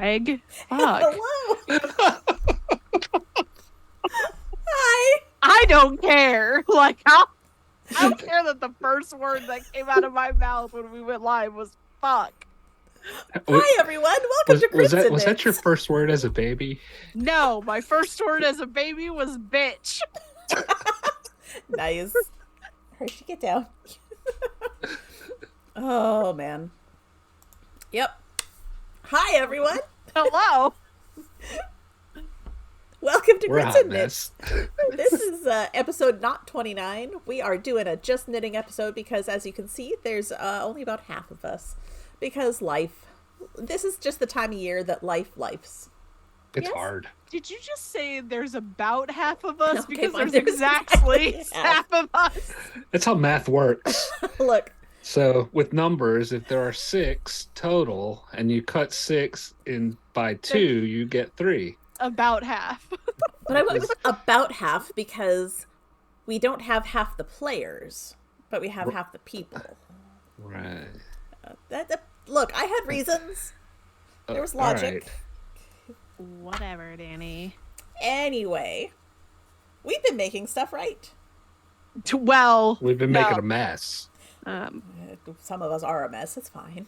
Greg. Fuck. Hello. Hi. I don't care. Like, I don't care that the first word that came out of my mouth when we went live was fuck. Hi, everyone. Welcome to Crimson Was that your Mix. first word as a baby? No, my first word as a baby was bitch. Nice. Hershey, get down. Oh, man. Yep. Hi, everyone. Hello. Welcome to We're a Crimson hot Mix. mess. This is episode not 29. We are doing a just knitting episode because, as you can see, there's only about half of us. Because life. This is just the time of year that lifes. It's Yes. hard. Did you just say there's about half of us? Okay, Because fine, there's there's exactly exactly half of us. That's how math works. Look. So with numbers, if there are 6 total and you cut 6 in by 2, you get 3. About half. But I went with about half because we don't have half the players, but we have half the people. Right. Look, I had reasons. There was all logic. right. Whatever, Danny. Anyway, we've been making stuff right. Well, We've been no. making a mess. Some of us are a mess. It's fine.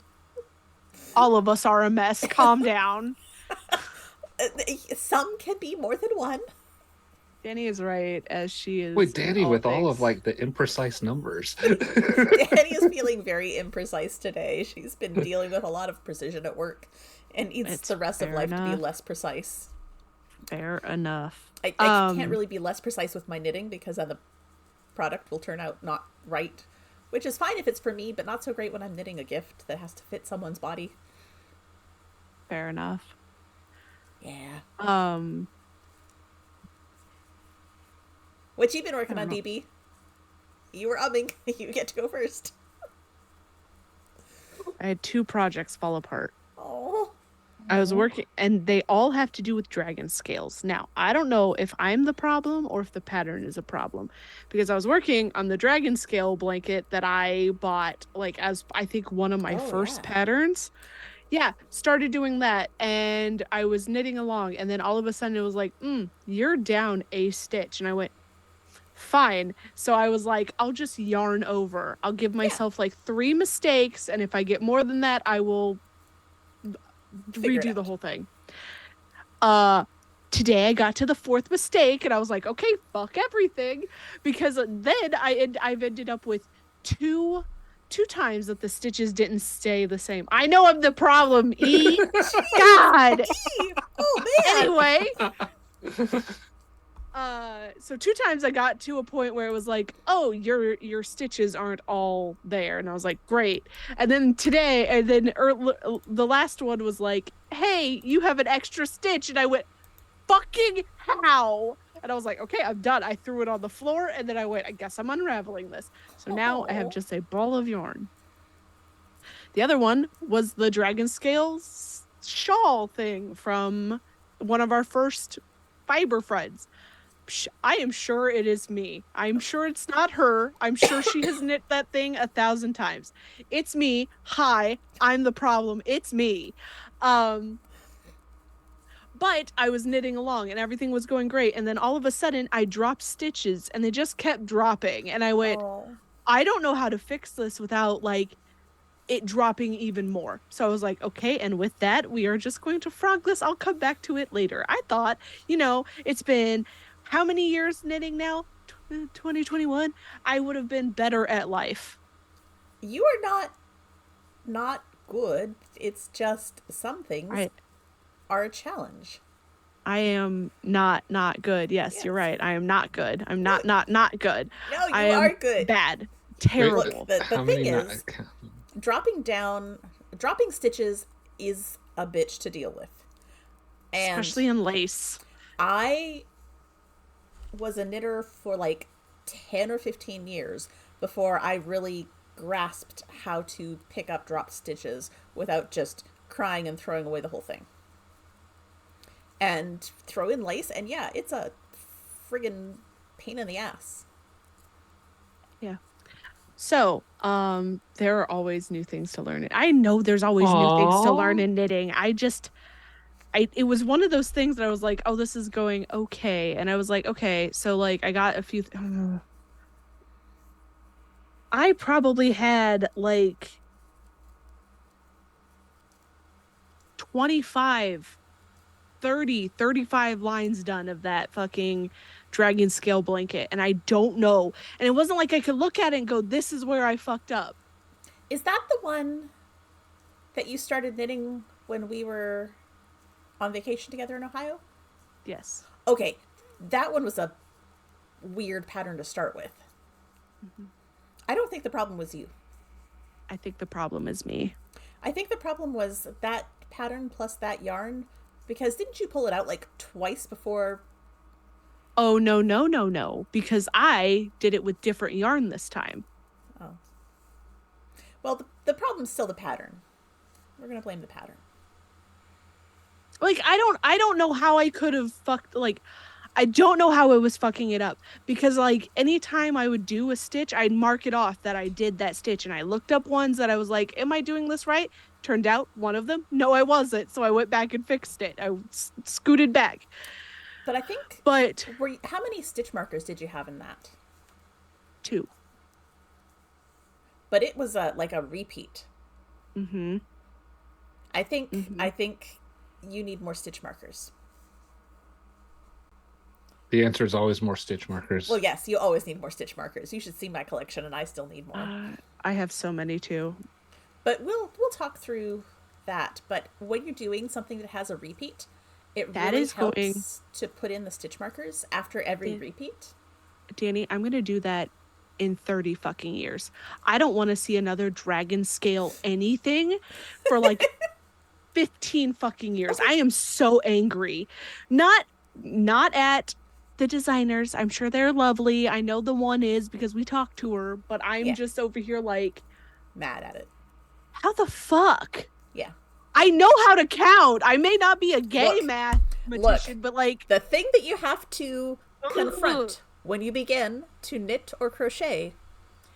All of us are a mess. Calm down. Some can be more than one. Danny is right, as she is. Wait, Danny, in with all things. of like the imprecise numbers. Danny is feeling very imprecise today. She's been dealing with a lot of precision at work and needs It's the rest of fair life to be enough. less precise. Fair enough. I can't really be less precise with my knitting because then the product will turn out not right, which is fine if it's for me, but not so great when I'm knitting a gift that has to fit someone's body. Fair enough. Yeah. What you been working on, know. DB? You were umming. You get to go first. I had 2 projects fall apart. Oh. I was working, and they all have to do with dragon scales. Now, I don't know if I'm the problem or if the pattern is a problem, because I was working on the dragon scale blanket that I bought, like, as I think one of my first Yeah. patterns. Yeah, started doing that, and I was knitting along, and then all of a sudden it was like, you're down a stitch. And I went, fine. So I was like, I'll just yarn over. I'll give myself like 3 mistakes, and if I get more than that, I will Figure it redo the out. whole thing. Today I got to the 4th mistake, and I was like, okay, fuck everything, because then I've ended up with two times that the stitches didn't stay the same. I know I'm the problem. God. Oh man. Anyway, so 2 times I got to a point where it was like, oh, your stitches aren't all there, and I was like, great. And then today, and then the last one was like, hey, you have an extra stitch, and I went, fucking how? And I was like, okay, I'm done. I threw it on the floor, and then I went, I guess I'm unraveling this. So now I have just a ball of yarn. The other one was the dragon scales shawl thing from one of our first fiber friends. I am sure it is me. I'm sure it's not her. I'm sure she has knit that thing 1,000 times. It's me. Hi, I'm the problem. It's me. But I was knitting along and everything was going great. And then all of a sudden I dropped stitches and they just kept dropping. And I went, I don't know how to fix this without like it dropping even more. So I was like, okay, and with that, we are just going to frog this. I'll come back to it later. I thought, it's been how many years knitting now? 2021. I would have been better at life. You are not good. It's just some things are a challenge. I am not good. Yes, you're right. I am not good. I'm not good. No, you I am are good. bad. Terrible. Look, the How thing many is, dropping stitches is a bitch to deal with. And especially in lace. I was a knitter for like 10 or 15 years before I really grasped how to pick up drop stitches without just crying and throwing away the whole thing. And throw in lace, and yeah, it's a friggin' pain in the ass. Yeah. So, there are always new things to learn. I know there's always new things to learn in knitting. I just, it was one of those things that I was like, oh, this is going okay. And I was like, okay, so like I got a few I probably had like 25, 30, 35 lines done of that fucking dragon scale blanket, and I don't know. And it wasn't like I could look at it and go, this is where I fucked up. Is that the one that you started knitting when we were on vacation together in Ohio? Yes. Okay, that one was a weird pattern to start with. I don't think the problem was you. I think the problem is me. I think the problem was that pattern plus that yarn, because didn't you pull it out like twice before? Oh, no, because I did it with different yarn this time. Oh. Well, the problem's still the pattern. We're going to blame the pattern. Like, I don't know how I could have fucked, like, I don't know how I was fucking it up, because like anytime I would do a stitch, I'd mark it off that I did that stitch, and I looked up ones that I was like, am I doing this right? Turned out one of them, no, I wasn't. So I went back and fixed it. I scooted back. But I think, how many stitch markers did you have in that? 2. But it was like a repeat. Mm-hmm. I think you need more stitch markers. The answer is always more stitch markers. Well, yes, you always need more stitch markers. You should see my collection, and I still need more. I have so many too. But we'll talk through that. But when you're doing something that has a repeat, it that really is helps going to put in the stitch markers after every repeat. Danny, I'm gonna do that in 30 fucking years. I don't want to see another dragon scale anything for like 15 fucking years. I am so angry. Not at the designers. I'm sure they're lovely. I know the one is because we talked to her, but I'm just over here like mad at it. How the fuck? Yeah. I know how to count. I may not be a gay mathematician, but like the thing that you have to confront when you begin to knit or crochet.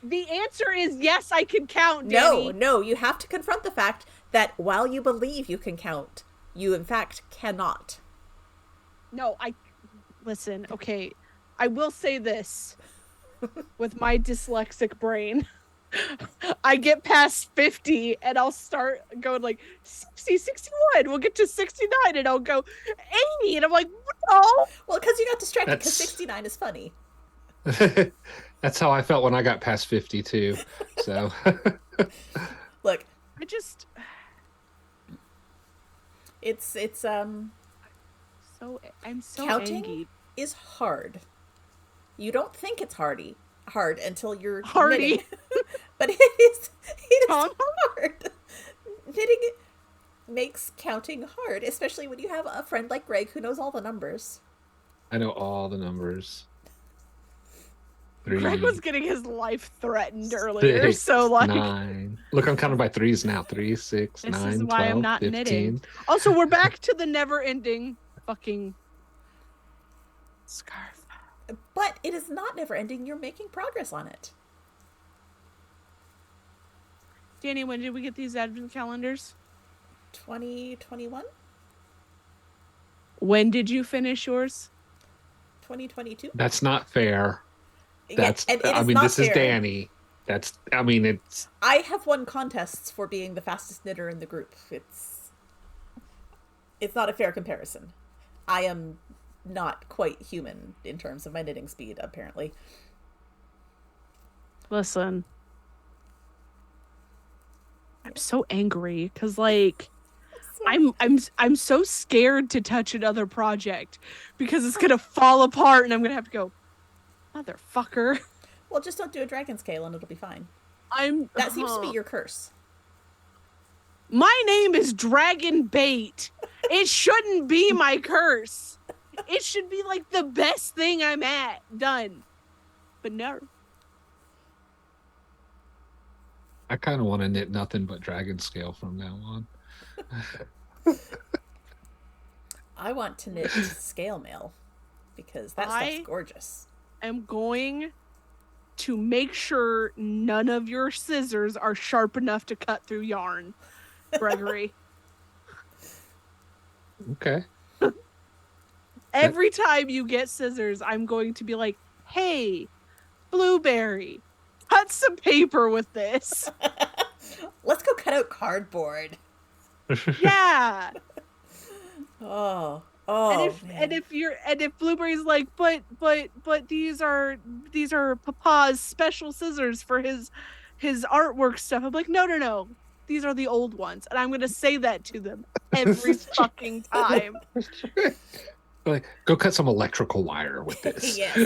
The answer is yes, I can count, Danny. No, you have to confront the fact that while you believe you can count, you in fact cannot. No, listen, okay. I will say this with my dyslexic brain. I get past 50 and I'll start going like 60, 61. We'll get to 69 and I'll go 80. And I'm like, no. Well, because you got distracted because 69 is funny. That's how I felt when I got past 50 too. So look, it's I'm so counting angry. Is hard. You don't think it's hard until you're hardy. Knitting. But it is hard. Knitting makes counting hard, especially when you have a friend like Greg who knows all the numbers. I know all the numbers. 3, Greg was getting his life threatened earlier, 6, so like 9. Look, I'm counting by threes now. 3, 6, this 9, is why 12, I'm not 15. knitting. Also, we're back to the never-ending fucking scarf. But it is not never-ending. You're making progress on it. Danny, when did we get these advent calendars? 2021? When did you finish yours? 2022. That's not fair. That's this is Danny. It's I have won contests for being the fastest knitter in the group. It's not a fair comparison. I am not quite human in terms of my knitting speed, apparently. Listen. I'm so angry because like I'm so scared to touch another project because it's gonna fall apart and I'm gonna have to go, motherfucker. Well, just don't do a dragon scale and it'll be fine. That seems to be your curse. My name is Dragon Bait. It shouldn't be my curse. It should be like the best thing I'm done. But no. I kind of want to knit nothing but dragon scale from now on. I want to knit scale mail because that stuff's gorgeous. I'm going to make sure none of your scissors are sharp enough to cut through yarn, Gregory. Okay. Every time you get scissors, I'm going to be like, hey, Blueberry, cut some paper with this. Let's go cut out cardboard. Yeah. Oh, And if Blueberry's like, but these are Papa's special scissors for his artwork stuff. I'm like, no. These are the old ones. And I'm gonna say that to them every fucking time. Like, go cut some electrical wire with this. Yes.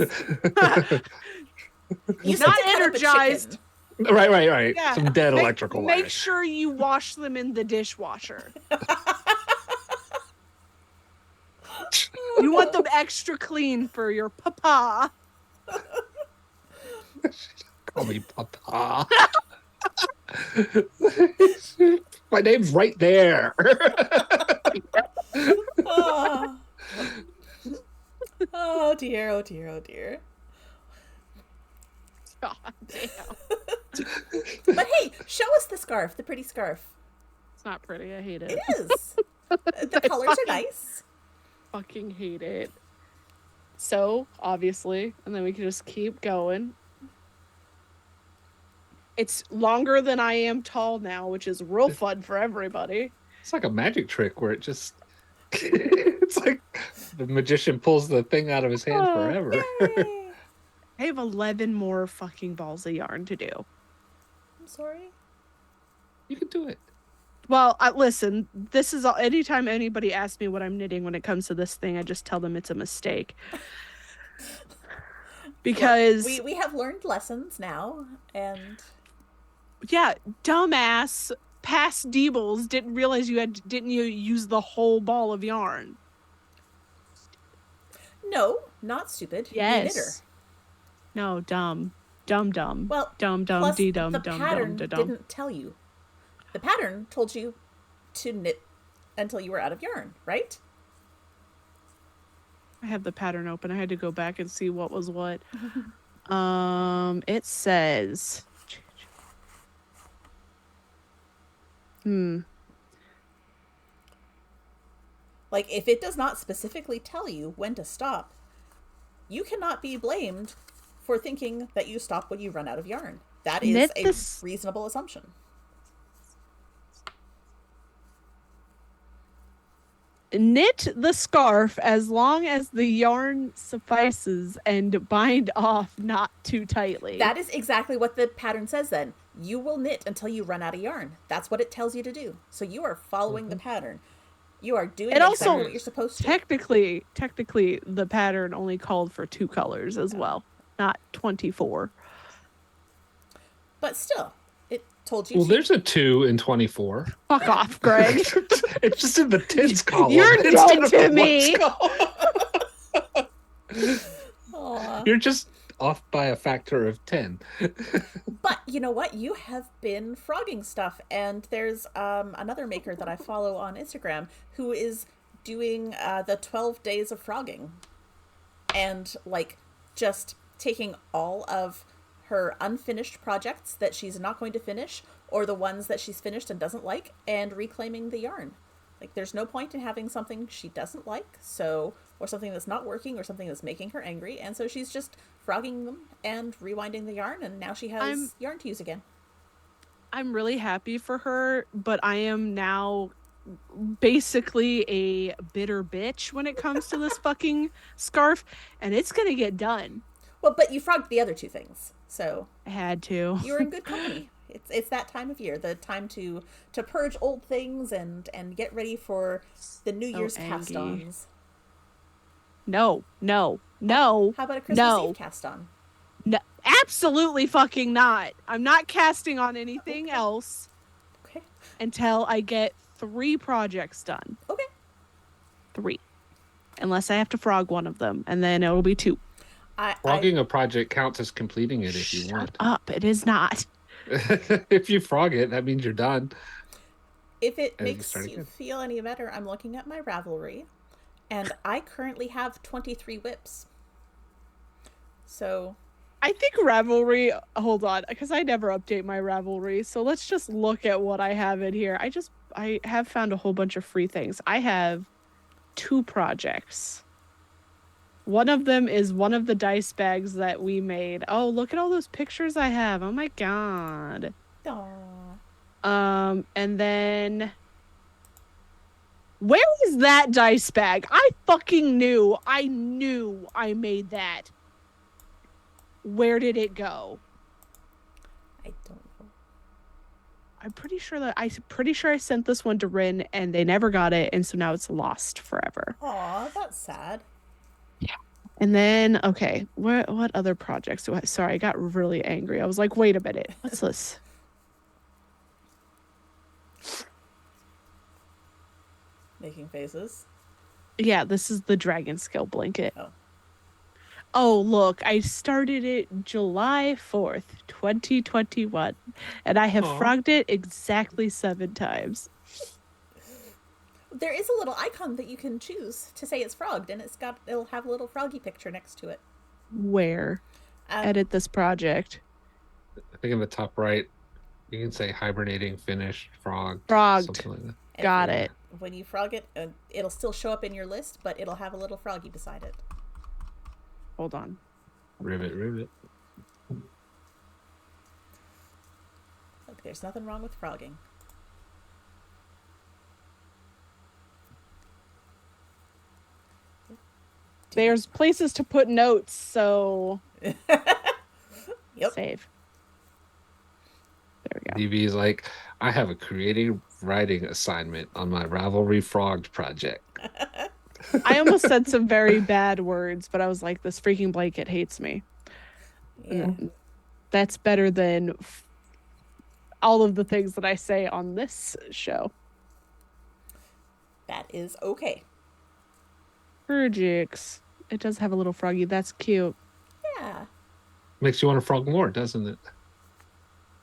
You said Not to cut up a energized. chicken. Right. Yeah. Some dead electrical wire. Make sure you wash them in the dishwasher. You want them extra clean for your Papa. Call me Papa. My name's right there. Oh. Oh dear, oh dear, oh dear. God damn. But hey, show us the scarf, the pretty scarf. It's not pretty. I hate it. It is. The colors are nice. Fucking hate it. So, obviously, and then we can just keep going. It's longer than I am tall now, which is real fun for everybody. It's like a magic trick where it just it's like the magician pulls the thing out of his hand Oh, forever. Yay. I have 11 more fucking balls of yarn to do. I'm sorry. You can do it. Well, listen, this is all. Anytime anybody asks me what I'm knitting when it comes to this thing, I just tell them it's a mistake. Because we have learned lessons now, and yeah, dumbass past Deebles didn't realize didn't you use the whole ball of yarn? no, not stupid. You knitter. Yes. No, dumb. Well, dumb, plus dee-dum, the dumb, pattern dumb. didn't tell you. The pattern told you to knit until you were out of yarn, right? I have the pattern open. I had to go back and see what was what. It says. Like, if it does not specifically tell you when to stop, you cannot be blamed for thinking that you stop when you run out of yarn. That is a reasonable assumption. Knit the scarf as long as the yarn suffices and bind off not too tightly. That is exactly what the pattern says then. You will knit until you run out of yarn. That's what it tells you to do. So you are following the pattern. You are doing exactly what you're supposed to. Technically, the pattern only called for 2 colors as well, not 24. But still, it told you Well, to. there's a 2 in 24. Fuck off, Greg. It's just in the tens column. You're instead dead of to the me. ones column. Aw. You're just off by a factor of 10. But you know what? You have been frogging stuff, and there's another maker that I follow on Instagram who is doing the 12 days of frogging, and like just taking all of her unfinished projects that she's not going to finish, or the ones that she's finished and doesn't like, and reclaiming the yarn. Like, there's no point in having something she doesn't like, or something that's not working, or something that's making her angry, and so she's just frogging them and rewinding the yarn, and now she has yarn to use again. I'm really happy for her, but I am now basically a bitter bitch when it comes to this fucking scarf, and it's gonna get done. Well, but you frogged the other 2 things, so I had to. you're in good company. It's that time of year, the time to purge old things and get ready for the New Year's cast-ons. No. How about a Christmas Eve cast-on? No, absolutely fucking not. I'm not casting on anything else Okay. until I get 3 projects done. Okay. 3. Unless I have to frog one of them, and then it'll be 2. Frogging a project counts as completing it if you want. Shut up. It is not. If you frog it, that means you're done. If it And makes start you again. feel any better, I'm looking at my Ravelry, and I currently have 23 whips. So I think Ravelry, hold on, because I never update my Ravelry. So let's just look at what I have in here. I have found a whole bunch of free things. I have 2 projects. One of them is one of the dice bags that we made. Oh, look at all those pictures I have. Oh my god. Aww. And then where is that dice bag? I fucking knew. I knew I made that. Where did it go? I don't know. I'm pretty sure I sent this one to Rin and they never got it, and so now it's lost forever. Aw, that's sad. And then, okay, what other projects do I? Sorry, I got really angry. I was like, wait a minute, what's this? Making faces. Yeah, this is the dragon scale blanket. Oh. Oh, look, I started it July 4th, 2021, and I have Aw. frogged it exactly 7 times. There is a little icon that you can choose to say it's frogged, and it'll have a little froggy picture next to it. Where? Edit this project. I think in the top right, you can say hibernating, finished, frogged. Frogged. Something like that. And Got it. When you frog it, it'll still show up in your list, but it'll have a little froggy beside it. Hold on. Rivet. Look, there's nothing wrong with frogging. There's places to put notes, so Yep. save. There we go. DB's like, I have a creative writing assignment on my Ravelry Frogged project. I almost said some very bad words, but I was like, this freaking blanket hates me. Yeah. That's better than all of the things that I say on this show. That is okay. Projects. It does have a little froggy. That's cute. Yeah. Makes you want to frog more, doesn't it?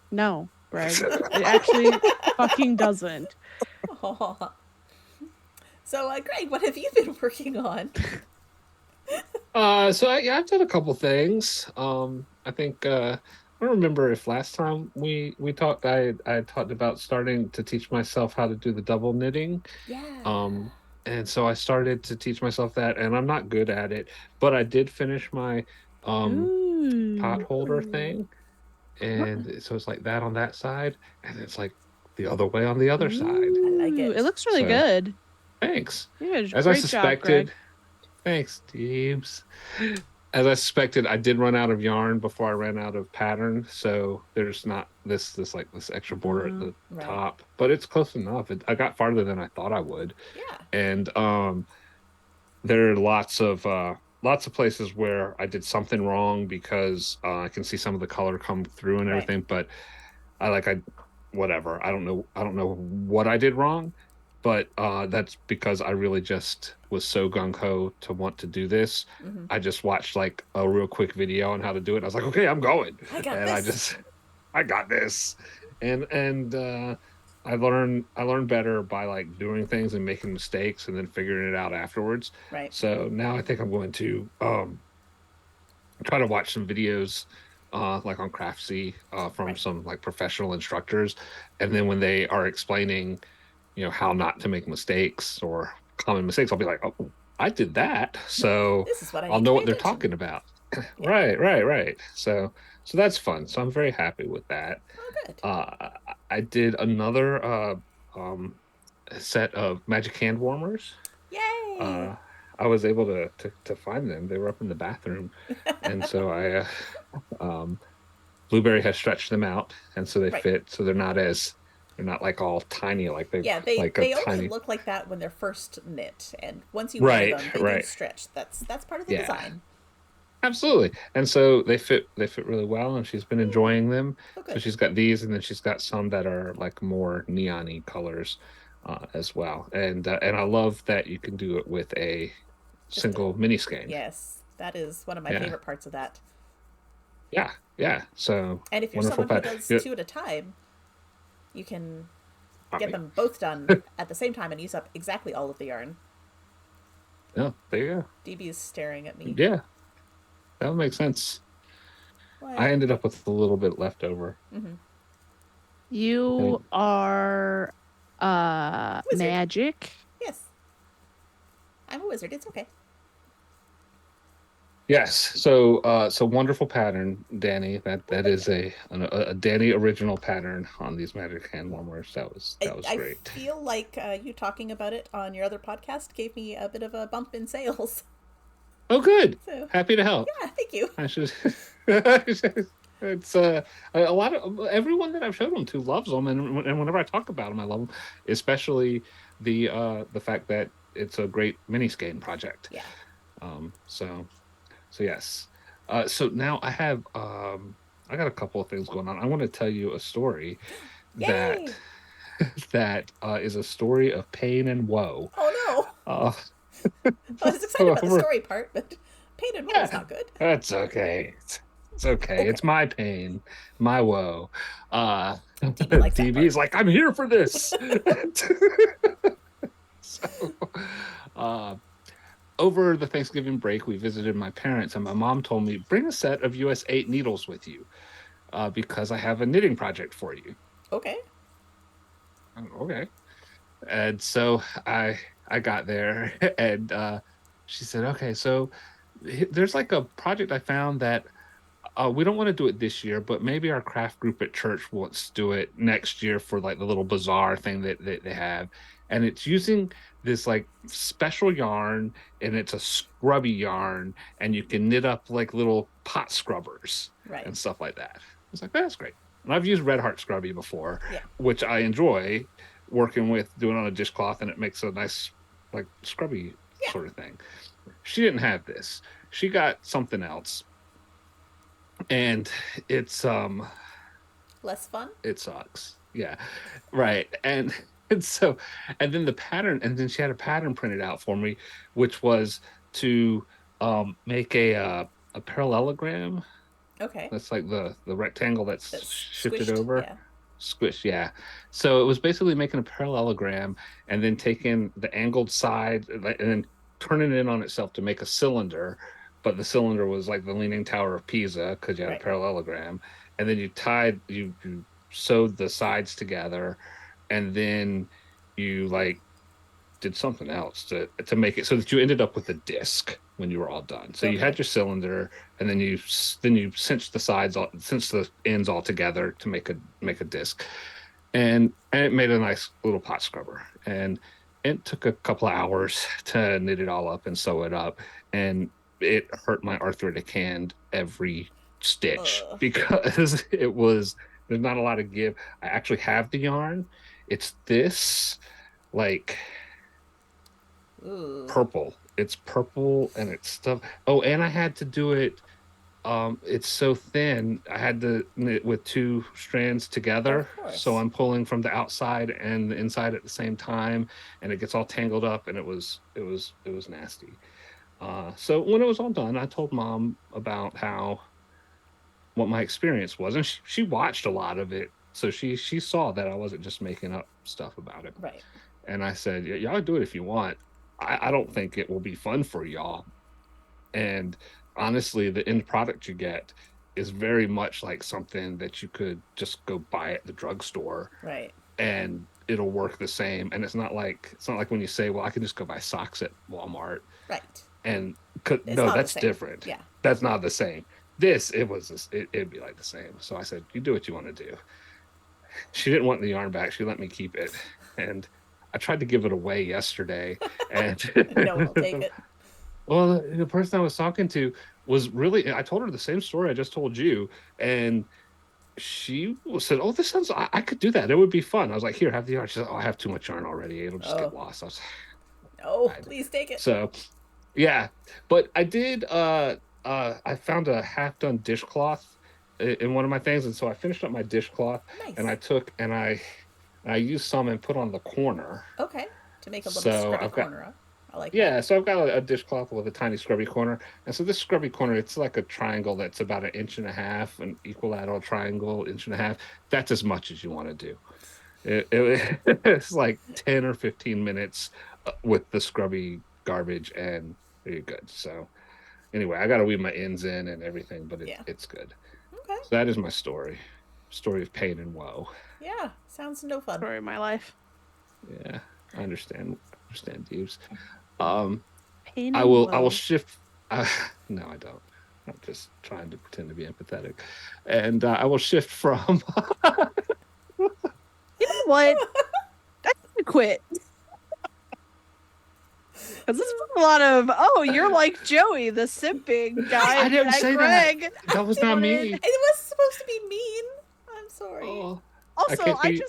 No, Greg. It actually fucking doesn't. Aw. So, Greg, what have you been working on? I've done a couple things. I think I don't remember if last time we talked, I talked about starting to teach myself how to do the double knitting. Yeah. And so I started to teach myself that, and I'm not good at it, but I did finish my pot holder thing, and so it's like that on that side, and it's like the other way on the other side. I like it. It looks really So- good. Thanks. Yeah, As I great job, Greg. suspected, thanks, Teebs. As I suspected, I did run out of yarn before I ran out of pattern, so there's not this extra border at the Right. top, but it's close enough. I got farther than I thought I would, Yeah. and there are lots of places where I did something wrong because I can see some of the color come through and Right. everything, but whatever. I don't know what I did wrong. But that's because I really just was so gung-ho to want to do this. Mhm. I just watched like a real quick video on how to do it. And I was like, okay, I'm going. I got and this. I got this. And I learned better by like doing things and making mistakes and then figuring it out afterwards. Right. So now I think I'm going to try to watch some videos like on Craftsy from Right. some like professional instructors. And then when they are explaining how not to make mistakes or common mistakes, I'll be like, oh, I did that, so This is what I I'll need know to what pay they're attention. talking about. Yeah. Right. So that's fun. So I'm very happy with that. Oh, good. I did another set of magic hand warmers. Yay. I was able to find them. They were up in the bathroom, and so I Blueberry has stretched them out, and so they Right. fit. So they're not like all tiny like they Yeah, they like only a tiny. look like that when they're first knit, and once you wear Right, them, they do right. stretch. That's part of the Yeah. design. Absolutely, and so they fit really well, and she's been enjoying them. Oh, So good. she's got these, and then she's got some that are like more neon-y colors as well. And I love that you can do it with a Just single mini skein. Yes, that is one of my Yeah. favorite parts of that. Yeah. So And if you're wonderful someone who pattern. does Yeah. 2 at a time, you can I get mean, them both done at the same time and use up exactly all of the yarn. Yeah, there you go. DB is staring at me. Yeah, that would make sense. What? I ended up with a little bit left over. Mhm. You are Wizard. magic. Yes. I'm a wizard. It's okay. Yes. So wonderful pattern, Danny. That is a Danny original pattern on these magic hand warmers. That was I great. feel like you talking about it on your other podcast gave me a bit of a bump in sales. Oh, good. So, Happy to help. yeah, thank you. I should. It's a lot of everyone that I've showed them to loves them, and whenever I talk about them, I love them, especially the fact that it's a great mini skein project. Yeah. So yes. So now I got a couple of things going on. I want to tell you a story that Yay! is a story of pain and woe. Oh Uh, no! I was excited about the story part, but pain and woe is not good. That's okay. It's okay. Okay. It's my pain, my woe. DB likes that DB is part. like, I'm here for this. So, uh, over the Thanksgiving break, we visited my parents, and my mom told me, bring a set of US 8 needles with you because I have a knitting project for you. Okay. Okay. And so I got there, and she said, okay, so there's like a project I found that we don't want to do it this year, but maybe our craft group at church wants to do it next year for like the little bazaar thing that they have. And it's using this like special yarn, and it's a scrubby yarn, and you can knit up like little pot scrubbers Right. and stuff like that. I was like, that's great. And I've used Red Heart Scrubby before, Yeah. which I enjoy working with, doing on a dishcloth, and it makes a nice like scrubby Yeah. sort of thing. She didn't have this. She got something else, and it's Less fun. it sucks. Yeah, right. And so, and then the pattern, and then she had a pattern printed out for me, which was to make a parallelogram. Okay. That's like the rectangle that's That's shifted squished. over. Yeah. Squish, yeah. So it was basically making a parallelogram and then taking the angled side and then turning it on itself to make a cylinder. But the cylinder was like the Leaning Tower of Pisa because you had Right. a parallelogram. And then you sewed the sides together, and then you like did something else to make it so that you ended up with a disc when you were all done. So you Okay. had your cylinder, and then you cinched the sides, cinched the ends all together to make a disc, and it made a nice little pot scrubber. And it took a couple of hours to knit it all up and sew it up, and it hurt my arthritic hand every stitch Ugh. because there's not a lot of give. I actually have the yarn. It's this like Ooh. purple. It's purple and it's stuff. Oh, and I had to do it. It's so thin. I had to knit with two strands together. Of course. So I'm pulling from the outside and the inside at the same time, and it gets all tangled up, and it was nasty. So when it was all done, I told mom about what my experience was, and she watched a lot of it, so she saw that I wasn't just making up stuff about it. Right. And I said, y'all do it if you want. I don't think it will be fun for y'all. And honestly, the end product you get is very much like something that you could just go buy at the drugstore, Right. and it'll work the same. And it's not like when you say, well, I can just go buy socks at Walmart. Right. And It's no, not the that's same. different. Yeah. That's not the same. It'd be like the same. So I said, you do what you want to do. She didn't want the yarn back. She let me keep it. And I tried to give it away yesterday, and No one will take it. well, the person I was talking to was really, I told her the same story I just told you, and she said, oh, this sounds, I could do that. It would be fun. I was like, here, have the yarn. She said, oh, I have too much yarn already. It'll just get lost. I was No, I- please take it. so, yeah. But I did, I found a half done dishcloth in one of my things. And so I finished up my dishcloth, Nice. and I took, and I used some and put on the corner. Okay. To make a little So scrubby I've got- corner up. I like Yeah, so I've got a dishcloth with a tiny scrubby corner, and so this scrubby corner, it's like a triangle that's about 1.5 inches, an equilateral triangle, 1.5 inches. That's as much as you want to do. It's like 10 or 15 minutes with the scrubby garbage, and you're good. So anyway, I got to weave my ends in and everything, but Yeah. it's good. Okay. So that is my story of pain and woe. Yeah. Sounds no fun. Story of my life. Yeah, I understand, Deeves. pain I and will woe. shift. No, I don't. I'm just trying to pretend to be empathetic, and I will shift from. You know what? I could quit. Because this was a lot of, oh, you're like Joey, the simping guy, I and didn't say that. Greg. That was not me. It was supposed to be mean. I'm sorry. Oh, I Also, can't be.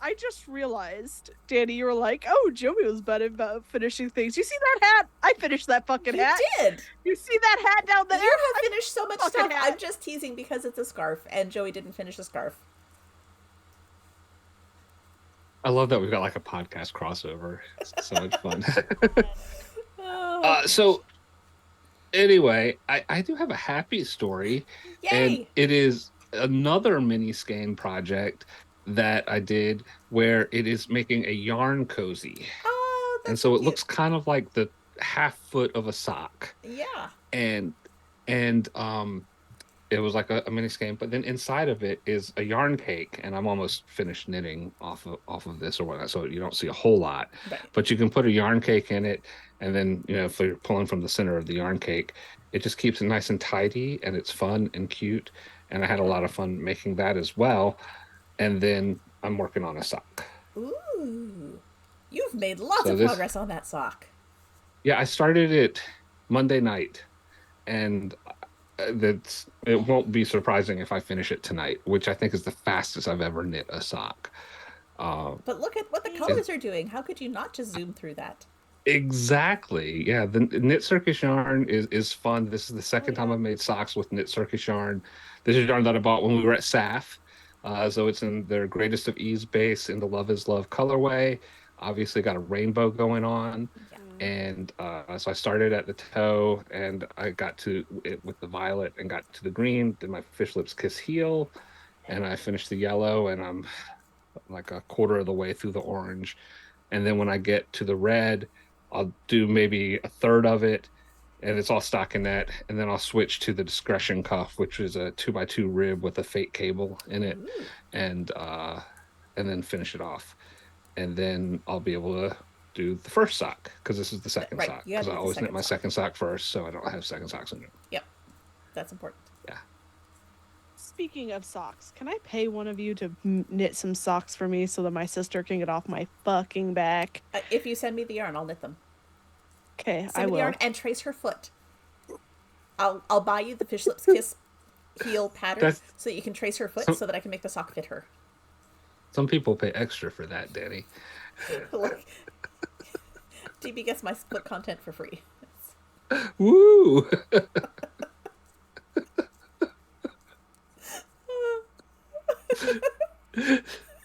I just realized, Danny, you were like, oh, Joey was bad about finishing things. You see that hat? I finished that fucking You hat. did. You see that hat down there? You have finished so much fucking stuff. hat. I'm just teasing because it's a scarf, and Joey didn't finish the scarf. I love that we've got like a podcast crossover. It's so much fun. Oh, So anyway, I do have a happy story, and yay! it is another mini skein project that I did where it is making a yarn cozy. Oh, that's And so it cute. looks kind of like the half foot of a sock. Yeah. And it was like a mini skein, but then inside of it is a yarn cake, and I'm almost finished knitting off of this or whatnot, so you don't see a whole lot. Right. But you can put a yarn cake in it, and then if you're pulling from the center of the yarn cake, it just keeps it nice and tidy, and it's fun and cute. And I had a lot of fun making that as well. And then I'm working on a sock. Ooh. You've made lots So of this- progress on that sock. Yeah, I started it Monday night, and it won't be surprising if I finish it tonight, which I think is the fastest I've ever knit a sock. But look at what the colors are doing. How could you not just zoom through that? Exactly. Yeah, the knit circus yarn is fun. This is the second time I've made socks with knit circus yarn. This is yarn that I bought when we were at SAF. So it's in their Greatest of Ease base in the Love is Love colorway. Obviously got a rainbow going on. Yeah. And so I started at the toe, and I got to it with the violet and got to the green, did my Fish Lips Kiss heel, and I finished the yellow, and I'm like a quarter of the way through the orange. And then when I get to the red, I'll do maybe a third of it, and it's all stockinette, and then I'll switch to the discretion cuff, which is a 2x2 rib with a fake cable in it, Ooh. and then finish it off. And then I'll be able to do the first sock, because this is the second Right, sock, you gotta because do I the always knit second my sock. second sock first, so I don't have second socks in it. Yep. That's important. Speaking of socks, can I pay one of you to knit some socks for me so that my sister can get off my fucking back? If you send me the yarn, I'll knit them. Okay, Send I me the will. yarn and trace her foot. I'll buy you the Fish Lips Kiss heel pattern That's- so that you can trace her foot so that I can make the sock fit her. Some people pay extra for that, Danny. Look, DB gets my foot content for free. Woo!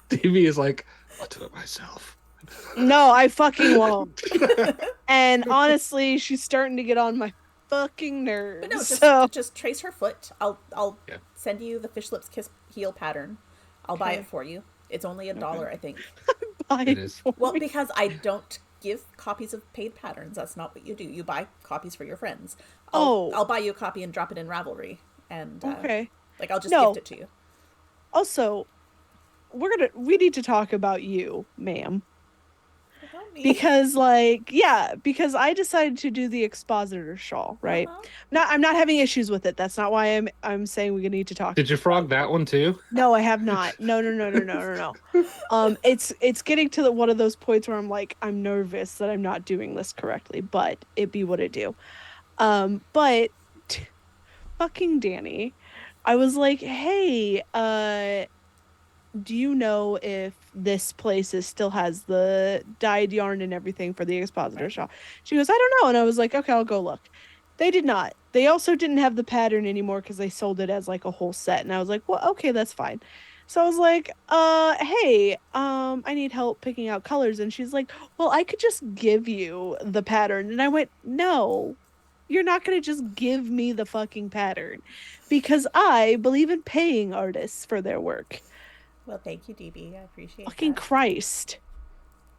DB is like, I'll do it myself. No, I fucking won't. And honestly, she's starting to get on my fucking nerves. But no, just trace her foot. I'll Yeah. send you the Fish Lips Kiss heel pattern. I'll buy Okay. it for you. It's only $1, I think. Buy It is. for Well, me. because I don't give copies of paid patterns. That's not what you do. You buy copies for your friends. I'll buy you a copy and drop it in Ravelry, and Okay. like I'll just No. gift it to you. Also, we need to talk about you, ma'am. About me. Because because I decided to do the expositor shawl, right? Uh-huh. I'm not having issues with it. That's not why I'm saying we need to talk. Did you frog that one too? No, I have not. No. It's getting to one of those points where I'm like, I'm nervous that I'm not doing this correctly, but it be what it do. But fucking Danny, I was like, hey, do you know if this place still has the dyed yarn and everything for the expositor shawl? She goes, I don't know. And I was like, okay, I'll go look. They did not. They also didn't have the pattern anymore because they sold it as like a whole set. And I was like, well, okay, that's fine. So I was like, hey, I need help picking out colors. And she's like, well, I could just give you the pattern. And I went, no, you're not going to just give me the fucking pattern, because I believe in paying artists for their work. Well, thank you, DB. I appreciate Fucking that. Christ.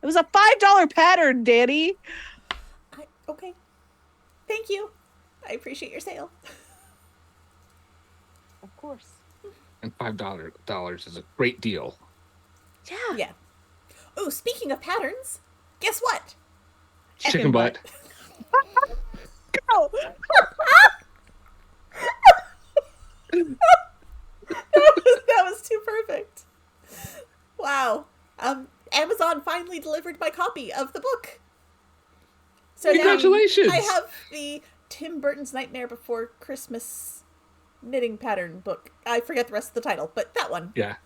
It was a $5 pattern, Danny. Okay. Thank you. I appreciate your sale. Of course. And $5 is a great deal. Yeah. Yeah. Oh, speaking of patterns, guess what? Chicken butt. Go. That was too perfect. Wow. Amazon finally delivered my copy of the book. So Congratulations! now I have the Tim Burton's Nightmare Before Christmas knitting pattern book. I forget the rest of the title, but that one. Yeah.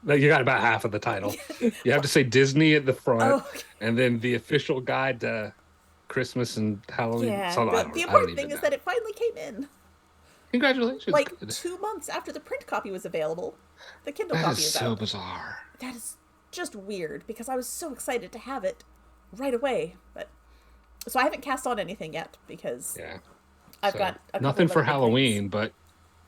No, you got about half of the title. You have to say Disney at the front, Oh, okay. and then the official guide to Christmas and Halloween. Yeah. So, The important thing is that it finally came in. Congratulations. Like Good. 2 months after the print copy was available. The Kindle That copy is is so out. bizarre. That is just weird because I was so excited to have it right away. But so I haven't cast on anything yet because Yeah. I've So, got a couple nothing of for other big Halloween, things. but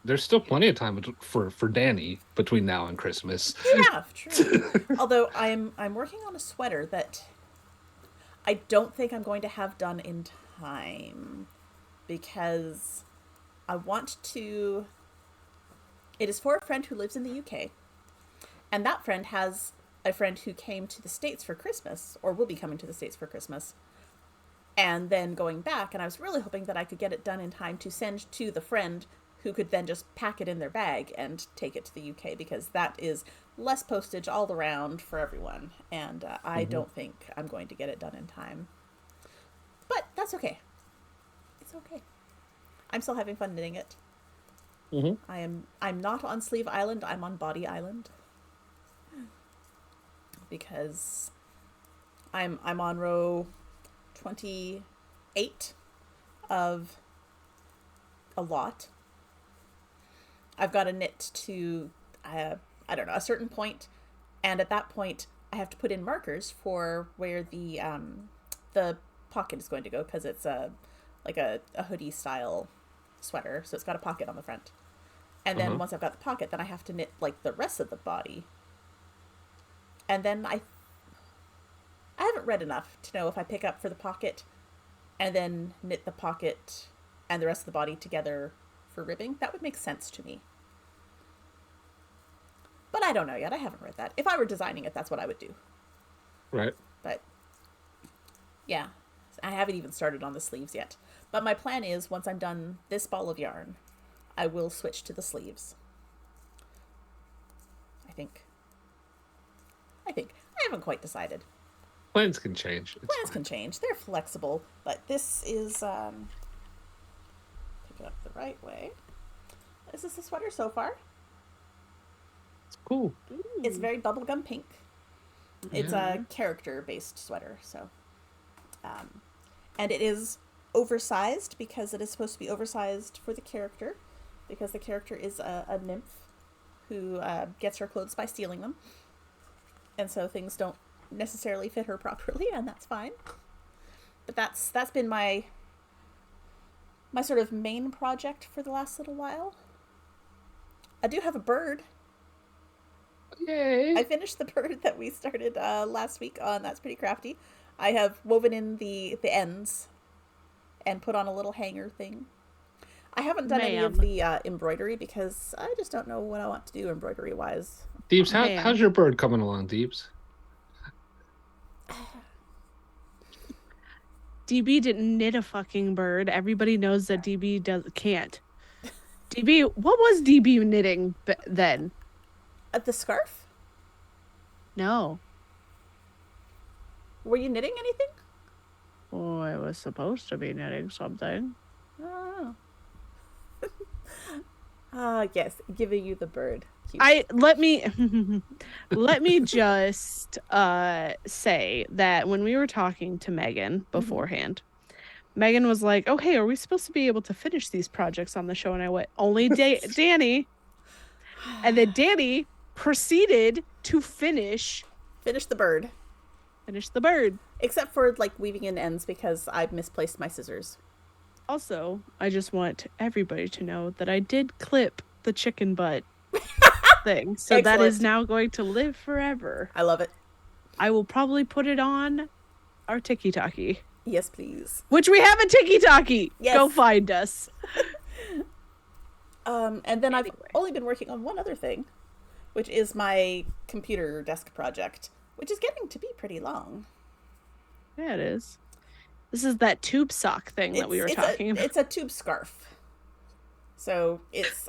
there's still plenty of time for Danny between now and Christmas. Yeah, true. Although I'm working on a sweater that I don't think I'm going to have done in time because I want to. It is for a friend who lives in the UK, and that friend has a friend who came to the States for Christmas, or will be coming to the States for Christmas, and then going back. And I was really hoping that I could get it done in time to send to the friend who could then just pack it in their bag and take it to the UK, because that is less postage all around for everyone. And I don't think I'm going to get it done in time. But that's okay. It's okay. I'm still having fun knitting it. Mm-hmm. I'm not on Sleeve Island, I'm on Body Island. Because I'm on row 28 of a lot. I've got to knit to I don't know, a certain point, and at that point I have to put in markers for where the pocket is going to go, because it's like a hoodie style sweater, so it's got a pocket on the front. And then once I've got the pocket, then I have to knit like the rest of the body. And then I haven't read enough to know if I pick up for the pocket and then knit the pocket and the rest of the body together for ribbing. That would make sense to me. But I don't know yet. I haven't read that. If I were designing it, that's what I would do. Right. But yeah, I haven't even started on the sleeves yet. But my plan is, once I'm done this ball of yarn, I will switch to the sleeves. I think. I haven't quite decided. Plans can change. It's Plans fine. can change. They're flexible. But this is, pick it up the right way. This is the sweater so far. It's cool. It's very bubblegum pink. It's a character-based sweater, so. And it is oversized because it is supposed to be oversized for the character, because the character is a nymph who gets her clothes by stealing them. And so things don't necessarily fit her properly, and that's fine. But that's been my sort of main project for the last little while. I do have a bird. Yay! I finished the bird that we started last week on That's Pretty Crafty. I have woven in the ends and put on a little hanger thing. I haven't done any of the embroidery because I just don't know what I want to do embroidery-wise. Deeps, how's your bird coming along, Deeps? DB didn't knit a fucking bird. Everybody knows that DB can't. DB, what was DB knitting then? The scarf? No. Were you knitting anything? Oh, I was supposed to be knitting something. Oh. Yes, giving you the bird. Cute. Let me just say that when we were talking to Megan beforehand, Megan was like, "Oh, hey, are we supposed to be able to finish these projects on the show?" And I went, "Only Danny." And then Danny proceeded to finish the bird. Finish the bird. Except for like weaving in ends because I've misplaced my scissors. Also, I just want everybody to know that I did clip the chicken butt thing. So that is now going to live forever. I love it. I will probably put it on our TikTok. Yes, please. Which we have a TikTok. Yes. Go find us. And then I've only been working on one other thing, which is my computer desk project, which is getting to be pretty long. Yeah, it is. This is that tube sock thing that we were talking about. It's a tube scarf. So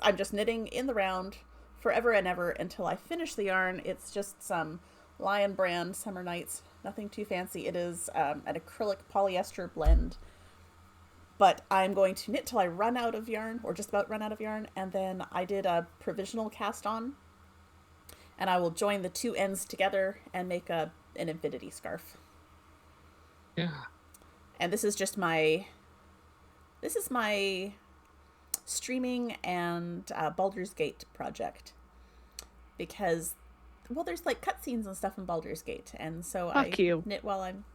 I'm just knitting in the round forever and ever until I finish the yarn. It's just some Lion brand Summer Nights. Nothing too fancy. It is an acrylic polyester blend. But I'm going to knit till I run out of yarn, or just about run out of yarn, and then I did a provisional cast on. And I will join the two ends together and make an infinity scarf. Yeah. And this is my streaming and Baldur's Gate project. Because, well, there's like cutscenes and stuff in Baldur's Gate, and so I knit while I'm...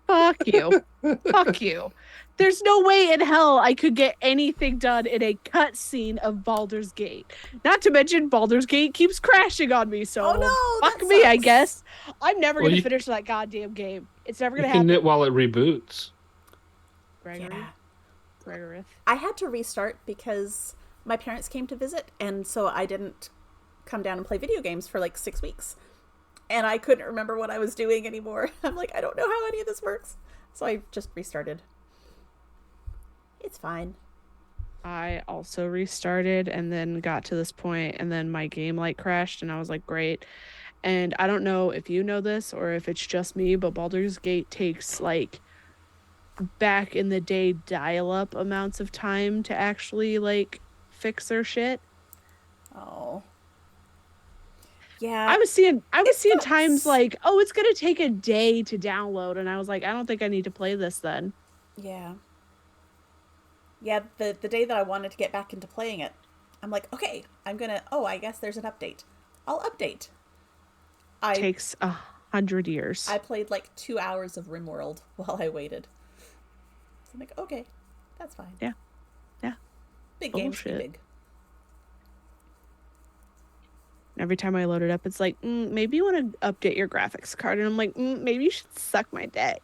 Fuck you. Fuck you. There's no way in hell I could get anything done in a cutscene of Baldur's Gate. Not to mention Baldur's Gate keeps crashing on me, so fuck me, I guess. I'm never going to finish that goddamn game. It's never going to happen. You can knit while it reboots. Gregorith. I had to restart because my parents came to visit, and so I didn't come down and play video games for like 6 weeks. And I couldn't remember what I was doing anymore. I'm like, I don't know how any of this works. So I just restarted. It's fine. I also restarted and then got to this point, and then my game like crashed, and I was like, great. And I don't know if you know this or if it's just me, but Baldur's Gate takes like back in the day dial-up amounts of time to actually like fix their shit. Oh. Yeah. I was seeing times like, oh, it's gonna take a day to download, and I was like, I don't think I need to play this then. Yeah. Yeah, the day that I wanted to get back into playing it, I'm like, okay, I guess there's an update. I'll update. It takes 100 years. I played like 2 hours of RimWorld while I waited. So I'm like, okay, that's fine. Yeah. Big game's too big. Every time I load it up, it's like, maybe you want to update your graphics card. And I'm like, maybe you should suck my dick.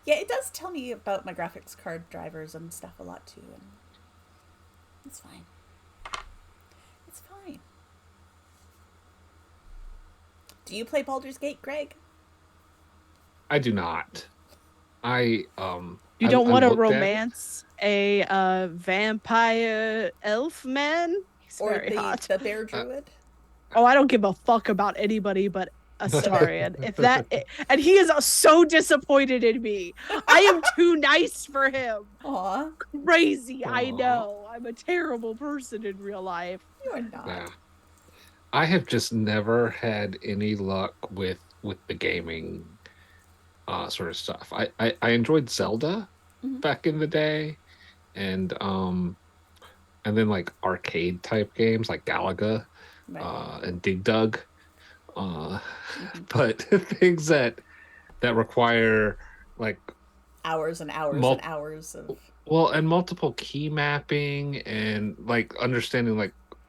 Yeah, it does tell me about my graphics card drivers and stuff a lot too. And it's fine. It's fine. Do you play Baldur's Gate, Greg? I do not. You don't want to romance a vampire elf man? He's or very hot. The bear druid? Oh, I don't give a fuck about anybody but Astarion. And he is so disappointed in me. I am too nice for him. Aw. Crazy, Aww. I know. I'm a terrible person in real life. You're not. Yeah. I have just never had any luck with the gaming sort of stuff. I enjoyed Zelda back in the day, and then like arcade type games like Galaga and Dig Dug. But things that require like hours and hours and hours of and multiple key mapping and like understanding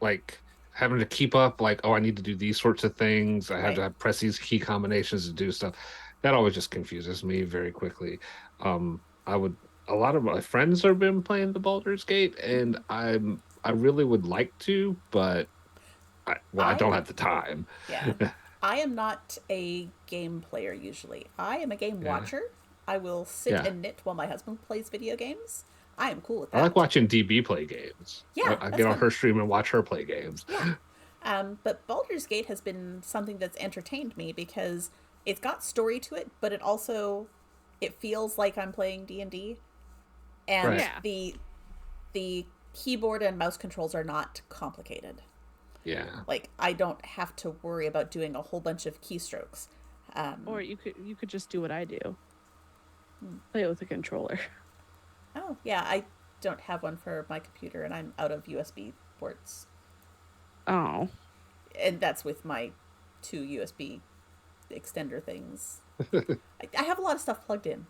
like having to keep up, like, oh, I need to do these sorts of things. I have to press these key combinations to do stuff. That always just confuses me very quickly. A lot of my friends have been playing the Baldur's Gate, and I really would like to, but I don't have the time. Yeah. I am not a game player usually. I am a game watcher. I will sit and knit while my husband plays video games. I am cool with that. I like watching DB play games. Yeah, I get on her stream and watch her play games. Yeah. But Baldur's Gate has been something that's entertained me because it's got story to it, but it feels like I'm playing D&D. And the keyboard and mouse controls are not complicated. Yeah. Like, I don't have to worry about doing a whole bunch of keystrokes. Or you could just do what I do. Play it with a controller. Oh, yeah, I don't have one for my computer, and I'm out of USB ports. Oh. And that's with my 2 USB extender things. I have a lot of stuff plugged in.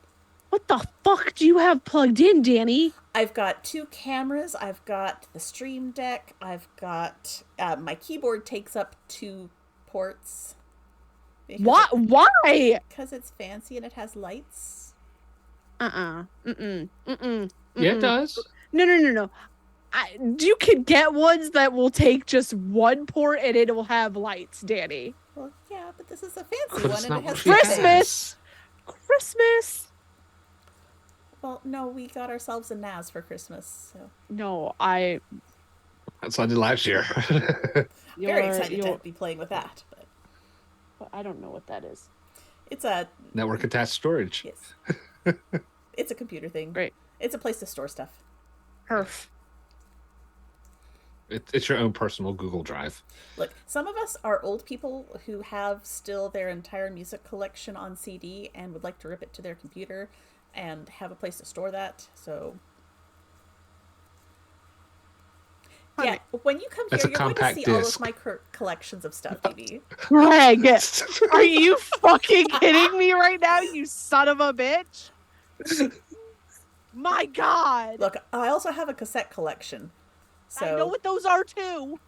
What the fuck do you have plugged in, Danny? I've got 2 cameras. I've got the Stream Deck. I've got... my keyboard takes up 2 ports. What? Why? Because it's fancy and it has lights. Yeah, it does. No. You can get ones that will take just 1 port and it will have lights, Danny. Well, yeah, but this is a fancy one and it has Christmas. Well, no, we got ourselves a NAS for Christmas, so No, That's what I did last year. very excited you're to be playing with that. But I don't know what that is. it's a Network attached storage. yes, it's a computer thing. Great. It's a place to store stuff. Perf. It's your own personal Google Drive. Look, some of us are old people who have still their entire music collection on CD and would like to rip it to their computer and have a place to store that. So, yeah, when you come here, That's a you're going to compact see all disc. of my collections of stuff, Phoebe. Greg, are you fucking kidding me right now, you son of a bitch? My God. Look, I also have a cassette collection. So I know what those are too.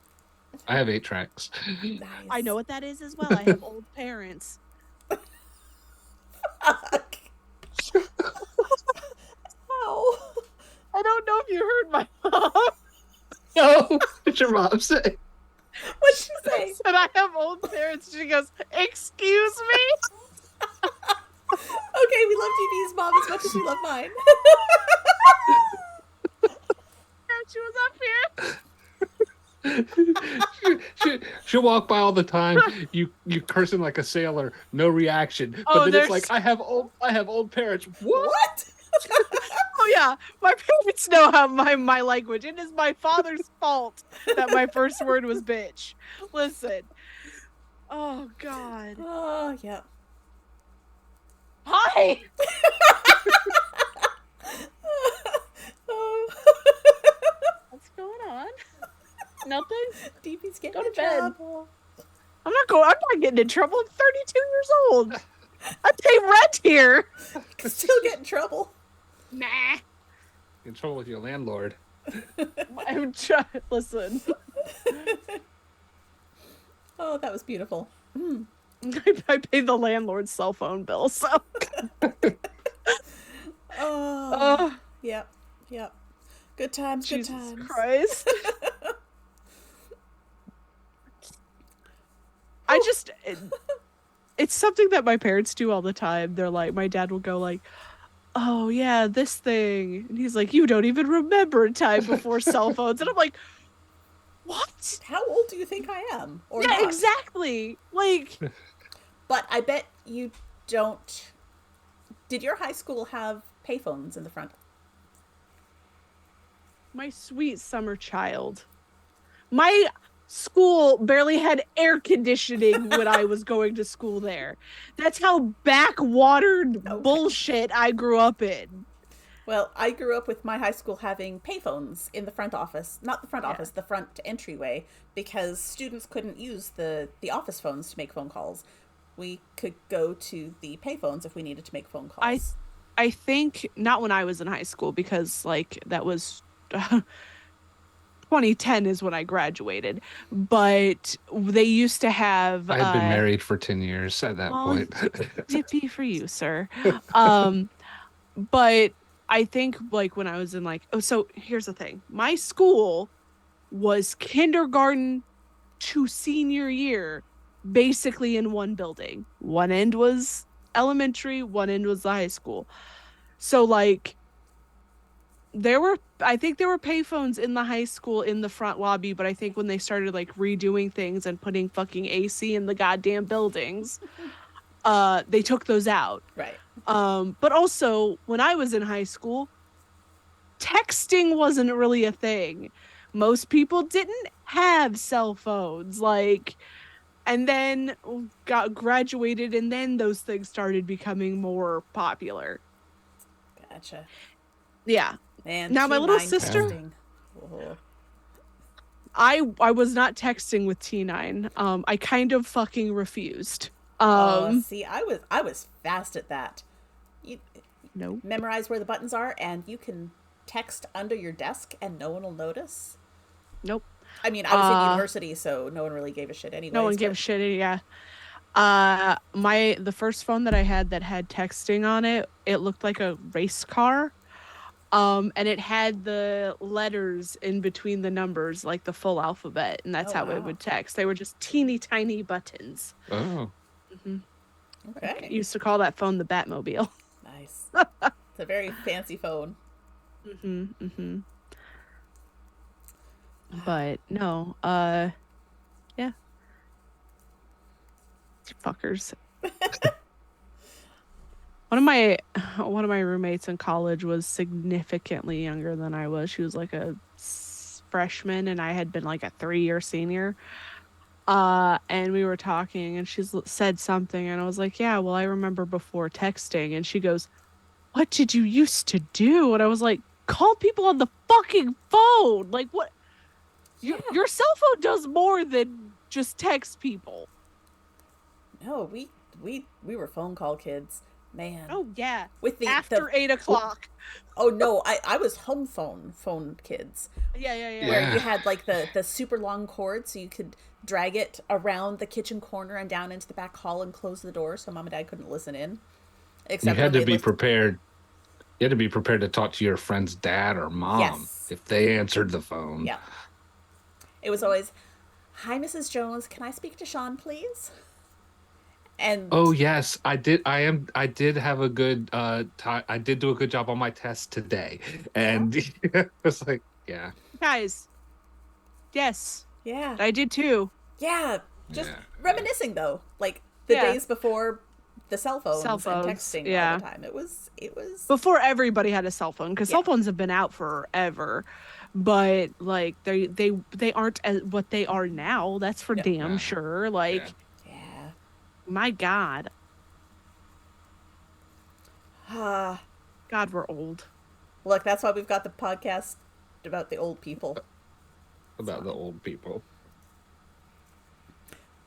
I have 8 tracks. nice. I know what that is as well. I have old parents. Fuck. Ow. I don't know if you heard my mom. No, what's your mom say? What'd she say? Said I have old parents. She goes, "Excuse me." Okay, we love DB's mom as much as we love mine. She was up here. She'll walk by all the time. You cursing like a sailor, no reaction. But Oh, then there's- it's like I have old parents. What? What? Oh yeah, my parents know how my language. It is my father's fault that my first word was bitch. Listen. Oh God. Oh, yeah. Hi. Oh. What's going on? Nothing. DB's getting Go to in bed. trouble. I'm not getting in trouble. I'm 32 years old. I pay rent here. Still get in trouble. Nah. In trouble with your landlord. I'm trying. Listen. Oh, that was beautiful. Mm. I pay the landlord's cell phone bill, so. Oh, yep, yep. Good times, good Jesus times. Christ. It's something that my parents do all the time. They're like, my dad will go like, "Oh yeah, this thing," and he's like, "You don't even remember a time before cell phones," and I'm like, "What?" How old do you think I am? Or Yeah, not? exactly. Like, But I bet you don't. Did your high school have payphones in the front? my sweet summer child. My school barely had air conditioning when I was going to school there. That's how backwatered Okay. bullshit I grew up in. Well, I grew up with my high school having payphones in the front office. Not the front Yeah. office, the front entryway, because students couldn't use the office phones to make phone calls. We could go to the payphones if we needed to make phone calls. I think not when I was in high school, because like that was 2010 is when I graduated, but they used to have I had been married for 10 years at that well, point. Yippee for you, sir. But I think like when I was in like, oh, so here's the thing. My school was kindergarten to senior year basically in one building. One end was elementary, one end was the high school. So like I think there were payphones in the high school in the front lobby, but I think when they started like redoing things and putting fucking AC in the goddamn buildings, they took those out. Right. But also when I was in high school, texting wasn't really a thing. Most people didn't have cell phones, like, and then got graduated, and then those things started becoming more popular. Gotcha. Yeah. And Now my little T9 sister- texting. Oh. I was not texting with T9. I kind of fucking refused. See, I was fast at that. You No. memorize where the buttons are, and you can text under your desk, and no one will notice. Nope. I mean, I was in university, so no one really gave a shit anyway. No one gave a shit. Yeah. The first phone that I had that had texting on it, it looked like a race car. And it had the letters in between the numbers, like the full alphabet, and that's Oh, how it wow. would text. They were just teeny tiny buttons. Oh. Okay. Used to call that phone the Batmobile. Nice. It's a very fancy phone. But no, yeah, fuckers. One of my roommates in college was significantly younger than I was. She was like a freshman, and I had been like a 3-year senior. And we were talking, and said something, and I was like, "Yeah, well, I remember before texting." And she goes, "What did you used to do?" And I was like, "Call people on the fucking phone. Like, what? Your cell phone does more than just text people." No, we were phone call kids, man. Oh yeah, With after 8 o'clock. Oh no, I was home phone kids. Yeah. Where you had like the super long cord, so you could drag it around the kitchen corner and down into the back hall and close the door so mom and dad couldn't listen in. Except You had when to they be prepared. You had to be prepared to talk to your friend's dad or mom Yes. if they answered the phone. Yeah. It was always, "Hi, Mrs. Jones, can I speak to Sean, please?" And Oh yes, I did. I did have a good. I did do a good job on my test today, and it's like, yeah, Guys, yes, yeah, I did too. yeah, just Yeah. reminiscing though, like the Yeah. days before the cell phones, and texting yeah. all the time. It was Before everybody had a cell phone, because Yeah. cell phones have been out forever, but like they aren't what they are now. That's for No. damn No. sure. Like, yeah. my God, Ah, God, we're old. look, that's why we've got the podcast about the old people. About the old people.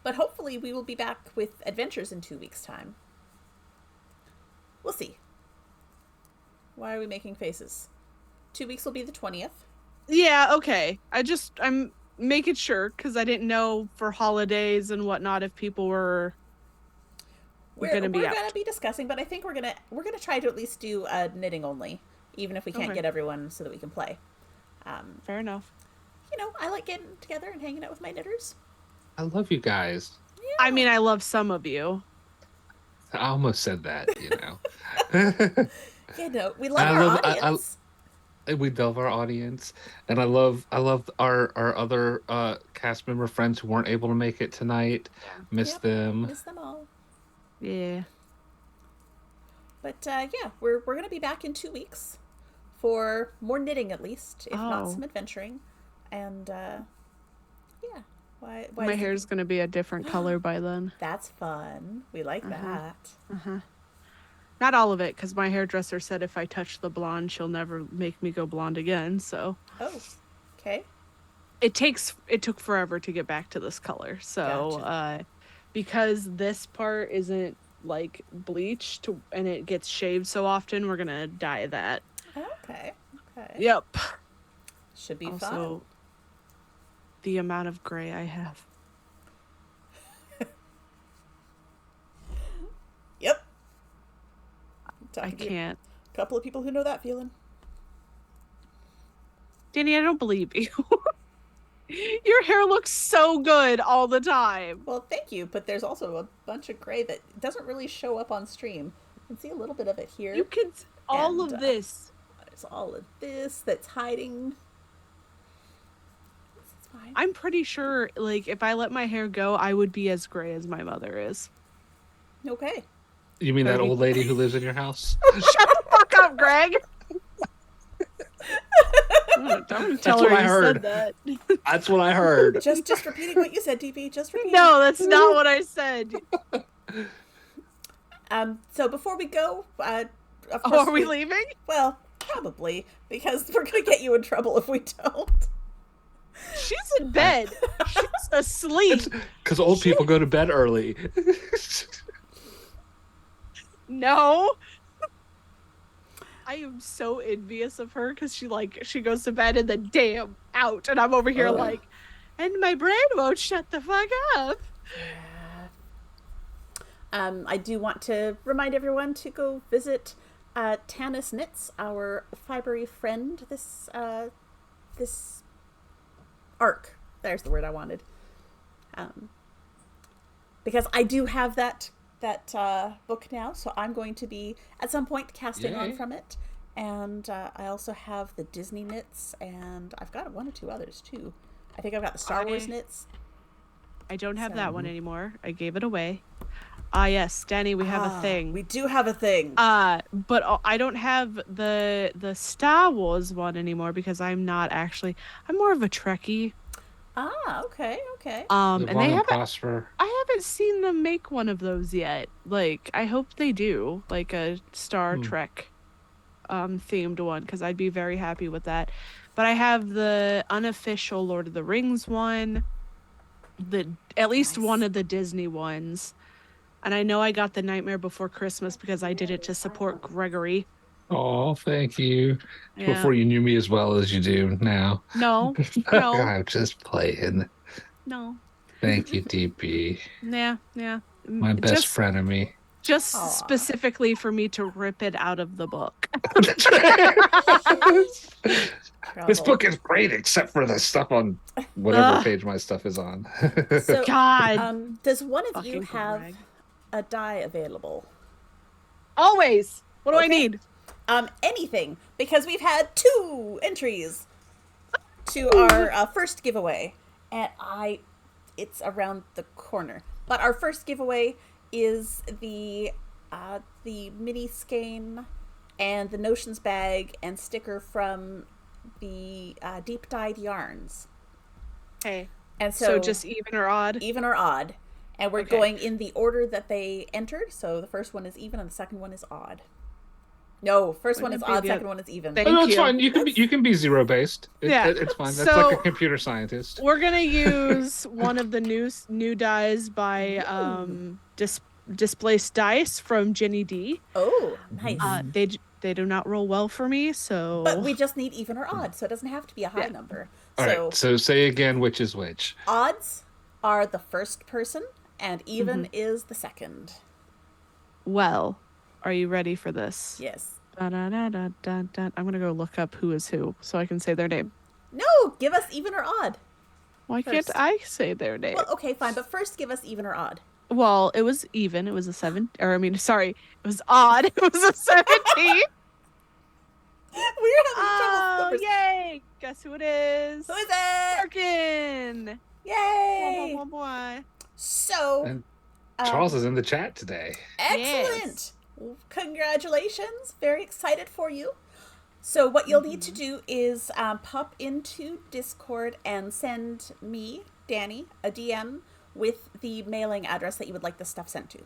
But hopefully we will be back with adventures in 2 weeks' time. We'll see. Why are we making faces? 2 weeks will be the 20th. Yeah, okay. I'm making sure because I didn't know for holidays and whatnot if people were We're gonna be out. gonna be discussing, but I think we're gonna try to at least do knitting only, even if we can't Okay. get everyone so that we can play. Fair enough. You know, I like getting together and hanging out with my knitters. I love you guys. I mean, I love some of you. I almost said that, you know. Yeah, no, we love I our love- audience. We love our audience, and I love our other cast member friends who weren't able to make it tonight. Miss Yep. them. Miss them all. Yeah. But yeah, we're gonna be back in 2 weeks for more knitting at least, if not Oh. some adventuring. And yeah, why My is it- hair's gonna be a different color by then. That's fun. We like that. Not all of it, because my hairdresser said if I touch the blonde, she'll never make me go blonde again. So Oh, okay. it took forever to get back to this color. So Gotcha. because this part isn't like bleached and it gets shaved so often, we're gonna dye that. Okay. Okay. Yep. Should be Also, fun. the amount of gray I have. Yep. I can't. A couple of people who know that feeling. Danny, I don't believe you. Your hair looks so good all the time. Well, thank you, but there's also a bunch of gray that doesn't really show up on stream. You can see a little bit of it here. You can all And, of this. There's all of this that's hiding. It's fine. I'm pretty sure, like, if I let my hair go, I would be as gray as my mother is. Okay. You mean that old lady who lives in your house? Shut the fuck up, Greg. Don't tell what her I you heard. said that. That's what I heard. Just repeating what you said, DP. Just repeating. No, that's not what I said. So before we go, of Oh, course, are we leaving? Well, probably, because we're gonna get you in trouble if we don't. She's in bed. She's asleep. Because old people go to bed early. No. I am so envious of her because she goes to bed and then damn out, and I'm over here like, and my brain won't shut the fuck up. I do want to remind everyone to go visit Tanis Knits, our fibery friend. This arc. There's the word I wanted. Because I do have that that book now, so I'm going to be at some point casting on Yay. from it. And I also have the Disney knits, and I've got one or two others too. I think I've got the Star Wars knits. I don't have So- that one anymore. I gave it away. Ah, yes, Danny, we have a thing. We do have a thing. But I don't have the Star Wars one anymore because I'm not actually. I'm more of a Trekkie. Okay. Live And long they and haven't. prosper. I haven't seen them make one of those yet. Like, I hope they do, like a Star Trek, themed one, because I'd be very happy with that. But I have the unofficial Lord of the Rings one, at least one of the Disney ones. And I know I got the Nightmare Before Christmas because I did it to support Gregory. Oh, thank you. Yeah. Before you knew me as well as you do now. No, no, I'm just playing. no. Thank you, DP. Yeah. My best Just, frenemy. just Aw. specifically for me to rip it out of the book. This Trouble. book is great, except for the stuff on whatever Ugh. page my stuff is on. So, God. does one of you Fucking have brag. a die available? Always. What do I Okay. need? Anything, because we've had 2 entries to our first giveaway, and it's around the corner. But our first giveaway is the mini skein and the Notions bag and sticker from the Deep Dyed Yarns. Okay. And So just even or odd? even or odd, and we're Okay. going in the order that they entered. So the first one is even, and the second one is odd. No, first one is Wouldn't it odd, be the- second one is even. Thank No, it's you. fine. You can be zero based. Yeah. It's fine. That's So- like a computer scientist. We're gonna use one of the new dies by Displaced Dice from Jenny D. Oh, nice. They do not roll well for me, so But we just need even or odd, so it doesn't have to be a high number. All So right. So say again which is which. odds are the first person, and even Mm-hmm. is the second. well. Are you ready for this? Yes. Da-da-da-da-da-da. I'm gonna go look up who is who so I can say their name. No, give us even or odd. Why can't First. I say their name? Well, okay, fine, but first give us even or odd. Well, it was even. It was a 7. Or I mean, sorry, it was odd. It was a 17. We're having trouble with Oh, numbers. yay! Guess who it is? Who is it? Arkin. Yay! Blah, blah, blah, So, And um, Charles is in the chat today. excellent. Congratulations. Very excited for you. So what you'll need to do is pop into Discord and send me, Danny, a DM with the mailing address that you would like the stuff sent to.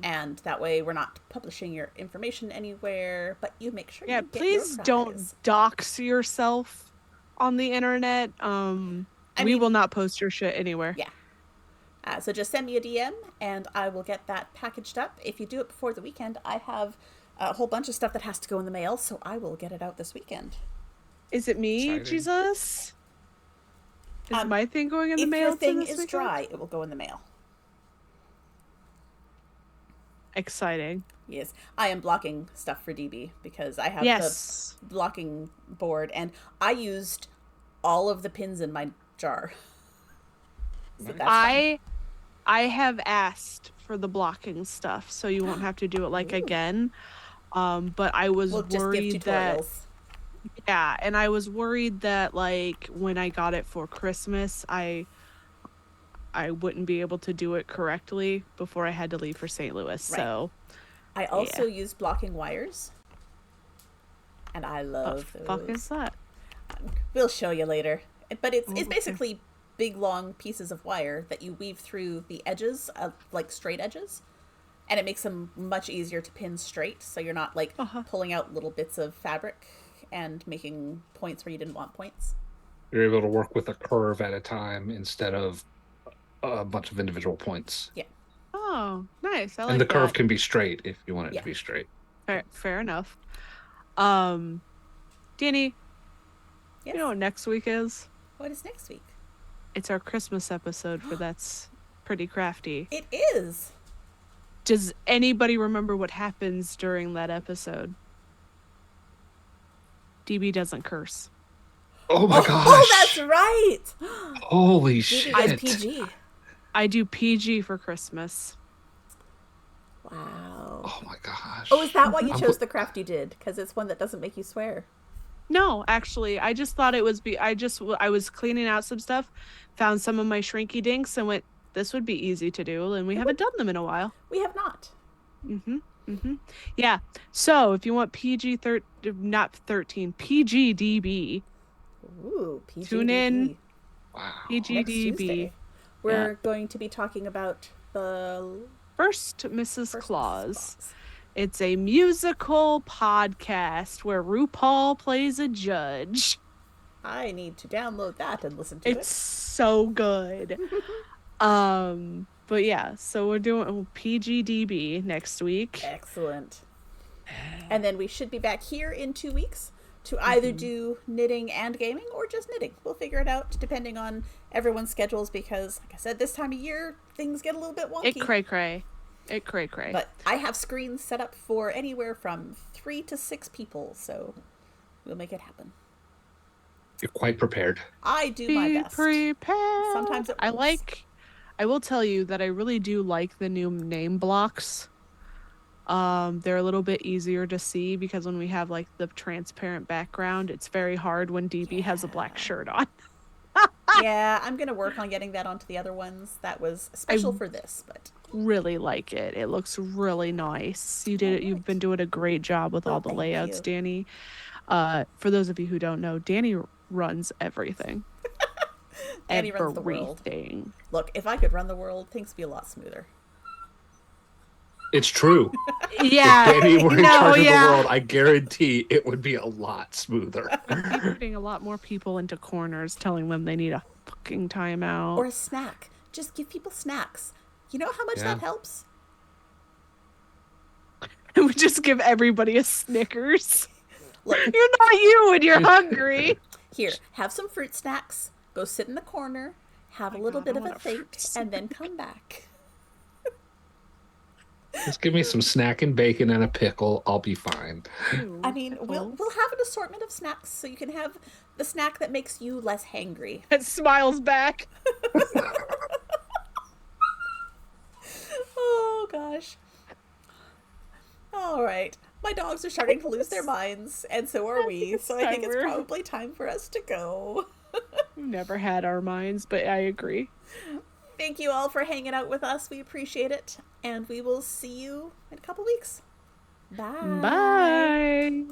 And that way we're not publishing your information anywhere, but you make sure Yeah, you get please your don't prize. dox yourself on the internet. We mean- will not post your shit anywhere. Yeah. So just send me a DM and I will get that packaged up. If you do it before the weekend, I have a whole bunch of stuff that has to go in the mail, so I will get it out this weekend. Is it me, Exciting. Jesus? Is my thing going in the If mail your to thing this is weekend? dry, it will go in the mail. Exciting. Yes, I am blocking stuff for DB because I have Yes. the blocking board, and I used all of the pins in my jar. So that's fine. I have asked for the blocking stuff, so you won't have to do it like again. But I was We'll just give worried that tutorials. yeah, and I was worried that like when I got it for Christmas, I wouldn't be able to do it correctly before I had to leave for St. Louis. Right. So I also use blocking wires, and I what love the those. fuck is that? We'll show you later. But it's okay. basically big long pieces of wire that you weave through the edges of like straight edges, and it makes them much easier to pin straight, so you're not like pulling out little bits of fabric and making points where you didn't want points. You're able to work with a curve at a time instead of a bunch of individual points. Oh, nice. I like And the curve that. can be straight if you want it Yeah. to be straight. Fair enough. Danny, Yes. you know what next week is? What is next week? It's our Christmas episode for That's Pretty Crafty. It is. Does anybody remember what happens during that episode? DB doesn't curse. Oh my gosh! Oh, that's right. Holy DB shit! goes PG. I do PG for Christmas. Wow. Oh my gosh. Oh, is that why you I'm chose pl- the craft you did? Because it's one that doesn't make you swear. No, actually, I just thought it was I was cleaning out some stuff, found some of my shrinky dinks and went, this would be easy to do, and we haven't done them in a while. We have not. Mm-hmm. Mm-hmm. Yeah. So if you want not 13, PGDB, Ooh, tune in PGDB. Wow. Next PGDB. Tuesday, we're going to be talking about the First Mrs. first Claus. Claus. It's a musical podcast where RuPaul plays a judge. I need to download that and listen to It's so good. But yeah, so we're doing PGDB next week. Excellent. And then we should be back here in 2 weeks to either do knitting and gaming or just knitting. We'll figure it out depending on everyone's schedules because, like I said, this time of year, things get a little bit wonky. It cray. But I have screens set up for anywhere from 3 to 6 people, so we'll make it happen. You're quite prepared. I do my Be best. prepared. Sometimes it works. I will tell you that I really do like the new name blocks. They're a little bit easier to see because when we have like the transparent background, it's very hard when DB has a black shirt on. Yeah, I'm going to work on getting that onto the other ones. That was special for this, but Really like it. It looks really nice. You've been doing a great job with all the thank layouts, you. Danny. For those of you who don't know, Danny runs everything. Danny runs the world. Everything. Look, if I could run the world, things would be a lot smoother. It's true. Yeah. If Danny were in no, charge yeah. of the world, I guarantee it would be a lot smoother. I'd be putting a lot more people into corners, telling them they need a fucking timeout. Or a snack. Just give people snacks. You know how much Yeah. that helps? We just give everybody a Snickers. Look, You're not you when you're hungry. here, have some fruit snacks. Go sit in the corner, have a little God, bit I of a want a think, fruit and then come back. Just give me some snack and bacon and a pickle. I'll be fine. I mean, we'll have an assortment of snacks so you can have the snack that makes you less hangry. It smiles back. Oh gosh. All right. My dogs are starting to lose their minds, and so are we. So I think it's probably time for us to go. We've never had our minds, but I agree. Thank you all for hanging out with us. We appreciate it. And we will see you in a couple weeks. Bye. Bye.